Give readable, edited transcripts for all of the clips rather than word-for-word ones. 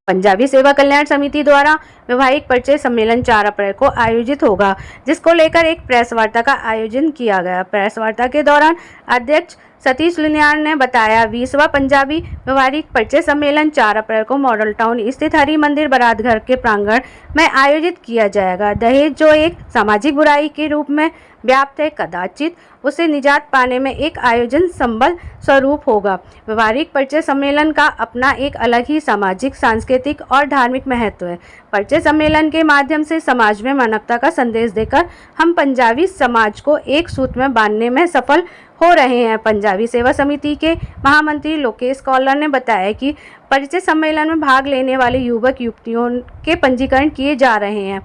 पंजाबी सेवा कल्याण समिति द्वारा वैवाहिक परिचय सम्मेलन 4 अप्रैल को आयोजित होगा, जिसको लेकर एक प्रेस वार्ता का आयोजन किया गया। प्रेस वार्ता के दौरान अध्यक्ष सतीश लुनियाल ने बताया 20वां पंजाबी वैवाहिक परिचय सम्मेलन 4 अप्रैल को मॉडल टाउन स्थित हरि मंदिर बारातघर के प्रांगण में आयोजित किया जाएगा। दहेज जो एक सामाजिक बुराई के रूप में व्याप्त है, कदाचित उसे निजात पाने में एक आयोजन संबल स्वरूप होगा। वैवाहिक परिचय सम्मेलन का अपना एक अलग ही सामाजिक, सांस्कृतिक और धार्मिक महत्व है। परिचय सम्मेलन के माध्यम से समाज में मानवता का संदेश देकर हम पंजाबी समाज को एक सूत्र में बांधने में सफल हो रहे हैं। पंजाबी सेवा समिति के महामंत्री लोकेश कौलर ने बताया कि परिचय सम्मेलन में भाग लेने वाले युवक युवतियों के पंजीकरण किए जा रहे हैं।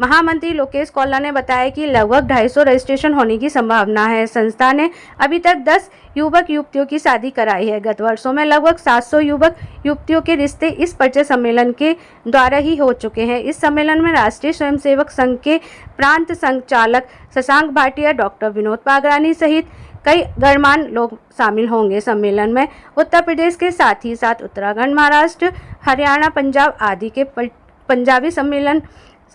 महामंत्री लोकेश कौलर ने बताया कि लगभग 250 रजिस्ट्रेशन होने की संभावना है। संस्था ने अभी तक 10 युवक युवतियों की शादी कराई है। गत वर्षों में लगभग 700 युवक युवतियों के रिश्ते इस परिचय सम्मेलन के द्वारा ही हो चुके हैं। इस सम्मेलन में राष्ट्रीय स्वयंसेवक संघ के प्रांत संचालक शशांक भाटिया, डॉक्टर विनोद पागरानी सहित कई गणमान्य लोग शामिल होंगे। सम्मेलन में उत्तर प्रदेश के साथ ही साथ उत्तराखंड, महाराष्ट्र, हरियाणा, पंजाब आदि के पंजाबी सम्मेलन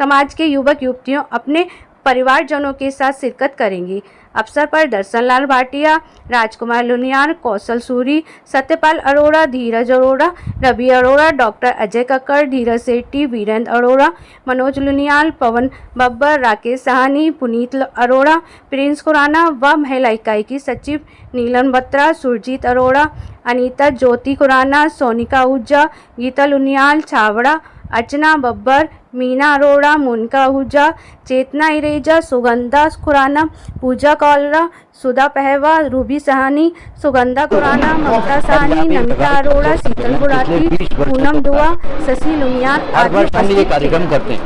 समाज के युवक युवतियों अपने परिवारजनों के साथ शिरकत करेंगी। अवसर पर दर्शन लाल भाटिया, राजकुमार लुनियाल, कौशल सूरी, सत्यपाल अरोड़ा, धीरज अरोड़ा, रवि अरोड़ा, डॉक्टर अजय कक्कड़, धीरज सेठी, वीरेंद्र अरोड़ा, मनोज लुनियाल, पवन बब्बर, राकेश साहनी, पुनीत अरोड़ा, प्रिंस खुराना व महिला इकाई की सचिव नीलम बत्रा, सुरजीत अरोड़ा, अनीता ज्योति खुराना, सोनिका आहूजा, गीता लुनियाल, छावड़ा, अर्चना बब्बर, मीना अरोड़ा, मोनिका आहूजा, चेतना इरेजा, सुगंधा खुराना, पूजा कौलरा, सुधा पहवा, रूबी सहानी, सुगंधा खुराना, ममता साहनी, नमिता अरोड़ा, शीतल गुराती, पूनम दुआ, शशि लुनियाल आदि ये कार्यक्रम करते हैं।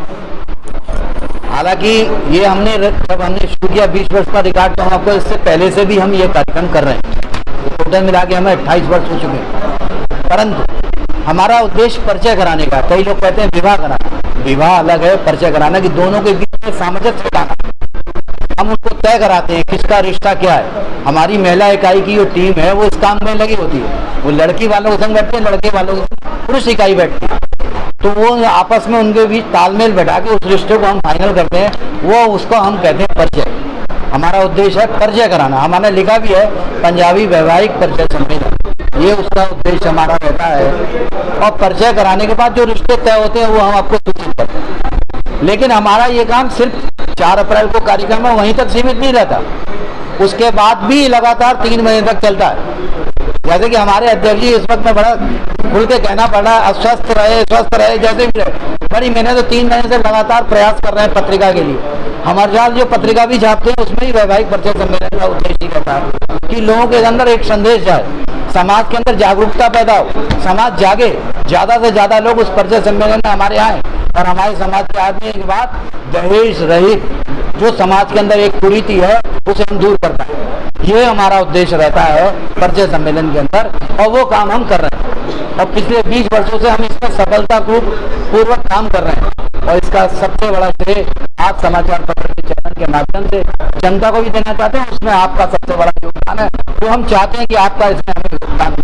हालांकि ये जब हमने शुरू किया 20 वर्ष का रिकॉर्ड, तो हम आपको इससे पहले से भी हम ये कार्यक्रम कर रहे हैं। टोटल मिला के हमें 28 वर्ष हो चुके हैं, परंतु हमारा उद्देश्य परिचय कराने का। कई लोग कहते हैं विवाह कराना, विवाह अलग है, परिचय कराना कि दोनों के बीच में सामंजस्य लाना। हम उनको तय कराते हैं किसका रिश्ता क्या है। हमारी महिला इकाई की जो टीम है वो इस काम में लगी होती है। वो लड़की वालों के संग बैठते हैं, लड़के वालों के पुरुष इकाई बैठती है, तो वो आपस में उनके बीच तालमेल बैठा के उस रिश्ते को हम फाइनल करते हैं। वो उसको हम कहते हैं परिचय। हमारा उद्देश्य है परिचय कराना। हमारा लिखा भी है पंजाबी वैवाहिक परिचय सम्मेलन, ये उसका उद्देश्य हमारा रहता है। और परिचय कराने के बाद जो रिश्ते तय होते हैं वो हम आपको सूचित करते हैं। लेकिन हमारा ये काम सिर्फ 4 अप्रैल को कार्यक्रम है, वहीं तक सीमित नहीं रहता। उसके बाद भी लगातार 3 महीने तक चलता है। जैसे कि हमारे अध्यक्ष जी इस वक्त में बड़ा खुल के कहना पड़ रहा है, अस्वस्थ रहे, स्वस्थ रहे, जैसे भी रहे, बड़ी मैंने तो 3 महीने से लगातार प्रयास कर रहे हैं पत्रिका के लिए। हमारे साथ जो पत्रिका भी छापते हैं उसमें ही वैवाहिक परिचय सम्मेलन का उद्देश्य रहता है कि लोगों के अंदर एक संदेश जाए, समाज के अंदर जागरूकता पैदा हो, समाज जागे, ज्यादा से ज्यादा लोग उस परिचय सम्मेलन में हमारे आए और हमारे समाज के आदमी की बात दहेज रहित जो समाज के अंदर एक कुरीति है उसे हम दूर कर पाए। ये हमारा उद्देश्य रहता है परिचय सम्मेलन के अंदर, और वो काम हम कर रहे हैं। और पिछले 20 वर्षों से हम इसमें सफलतापूर्वक काम कर रहे हैं। और इसका सबसे बड़ा श्रेय आज समाचार पत्र के चैनल के माध्यम से जनता को भी देना चाहते हैं। उसमें आपका सबसे बड़ा योगदान है, तो हम चाहते हैं कि आपका इसमें हमें योगदान दें।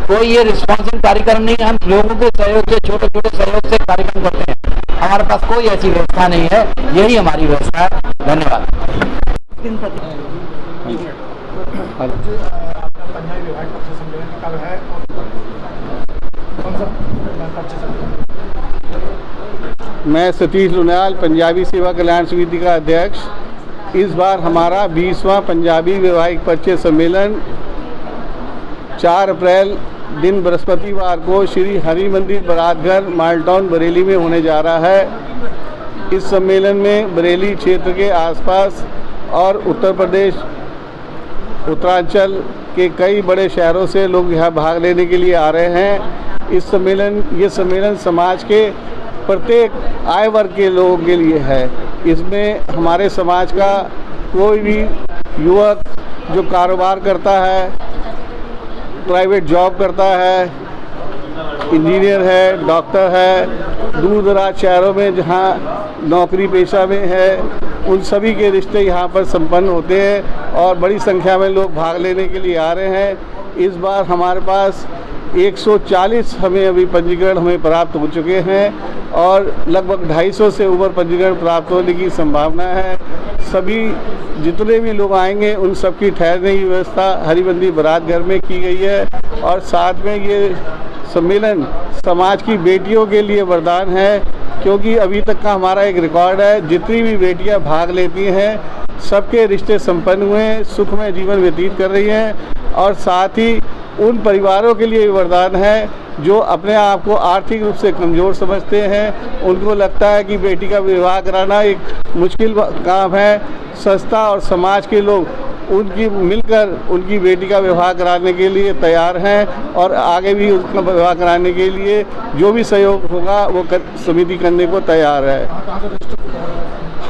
कोई ये रिस्पॉन्सिबल कार्यक्रम नहीं है, हम लोगों के सहयोग से, छोटे छोटे सहयोग से कार्यक्रम करते हैं। हमारे पास कोई ऐसी व्यवस्था नहीं है, यही हमारी व्यवस्था है। धन्यवाद। मैं सतीश लुनियाल, पंजाबी सेवा कल्याण समिति का अध्यक्ष। इस बार हमारा 20वां पंजाबी वैवाहिक परिचय सम्मेलन 4 अप्रैल दिन बृहस्पतिवार को श्री हरि मंदिर बारातघर मॉडल टाउन बरेली में होने जा रहा है। इस सम्मेलन में बरेली क्षेत्र के आसपास और उत्तर प्रदेश, उत्तरांचल के कई बड़े शहरों से लोग यहाँ भाग लेने के लिए आ रहे हैं। ये सम्मेलन समाज के प्रत्येक आय वर्ग के लोगों के लिए है। इसमें हमारे समाज का कोई भी युवक जो कारोबार करता है, प्राइवेट जॉब करता है, इंजीनियर है, डॉक्टर है, दूर दराज शहरों में जहाँ नौकरी पेशा में है, उन सभी के रिश्ते यहाँ पर संपन्न होते हैं और बड़ी संख्या में लोग भाग लेने के लिए आ रहे हैं। इस बार हमारे पास 140 हमें अभी पंजीकरण हमें प्राप्त हो चुके हैं और लगभग 250 से ऊपर पंजीकरण प्राप्त होने की संभावना है। सभी जितने भी लोग आएंगे उन सबकी ठहरने की व्यवस्था हरिबंदी बारात घर में की गई है और साथ में ये सम्मेलन समाज की बेटियों के लिए वरदान है, क्योंकि अभी तक का हमारा एक रिकॉर्ड है, जितनी भी बेटियां भाग लेती हैं सबके रिश्ते संपन्न हुए हैं, सुखमय जीवन व्यतीत कर रही हैं और साथ ही उन परिवारों के लिए वरदान है जो अपने आप को आर्थिक रूप से कमज़ोर समझते हैं। उनको लगता है कि बेटी का विवाह कराना एक मुश्किल काम है। संस्था और समाज के लोग उनकी मिलकर उनकी बेटी का विवाह कराने के लिए तैयार हैं और आगे भी उसका विवाह कराने के लिए जो भी सहयोग होगा वो समिति करने को तैयार है।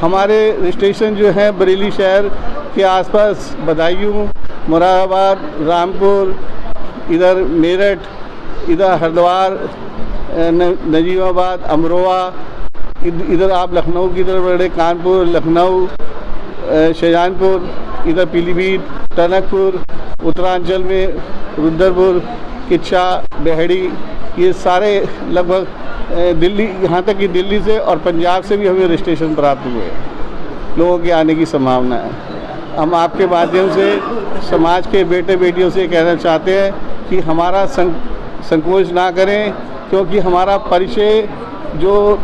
हमारे रजिस्ट्रेशन जो है बरेली शहर के आसपास बदायूं, मुरादाबाद, रामपुर, इधर मेरठ, इधर हरिद्वार, नजीबाबाद, अमरोहा, इधर आप लखनऊ की तरफ बढ़े, कानपुर, लखनऊ, शाहजहांपुर, इधर पीलीभीत, टनकपुर, उत्तरांचल में रुद्रपुर, किच्छा, बेहड़ी, ये सारे लगभग दिल्ली, यहाँ तक कि दिल्ली से और पंजाब से भी हमें रजिस्ट्रेशन प्राप्त हुए लोगों के आने की संभावना है। हम आपके माध्यम से समाज के बेटे बेटियों से कहना चाहते हैं कि हमारा संकोच ना करें, क्योंकि हमारा परिचय जो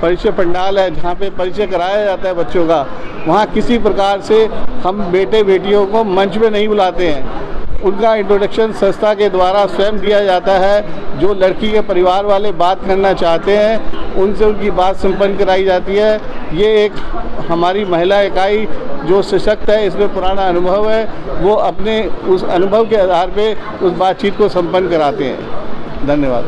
परिचय पंडाल है जहाँ पे परिचय कराया जाता है बच्चों का, वहाँ किसी प्रकार से हम बेटे बेटियों को मंच पे नहीं बुलाते हैं। उनका इंट्रोडक्शन संस्था के द्वारा स्वयं दिया जाता है। जो लड़की के परिवार वाले बात करना चाहते हैं उनसे उनकी बात संपन्न कराई जाती है। ये एक हमारी महिला इकाई जो सशक्त है, इसमें पुराना अनुभव है, वो अपने उस अनुभव के आधार पे उस बातचीत को संपन्न कराते हैं। धन्यवाद।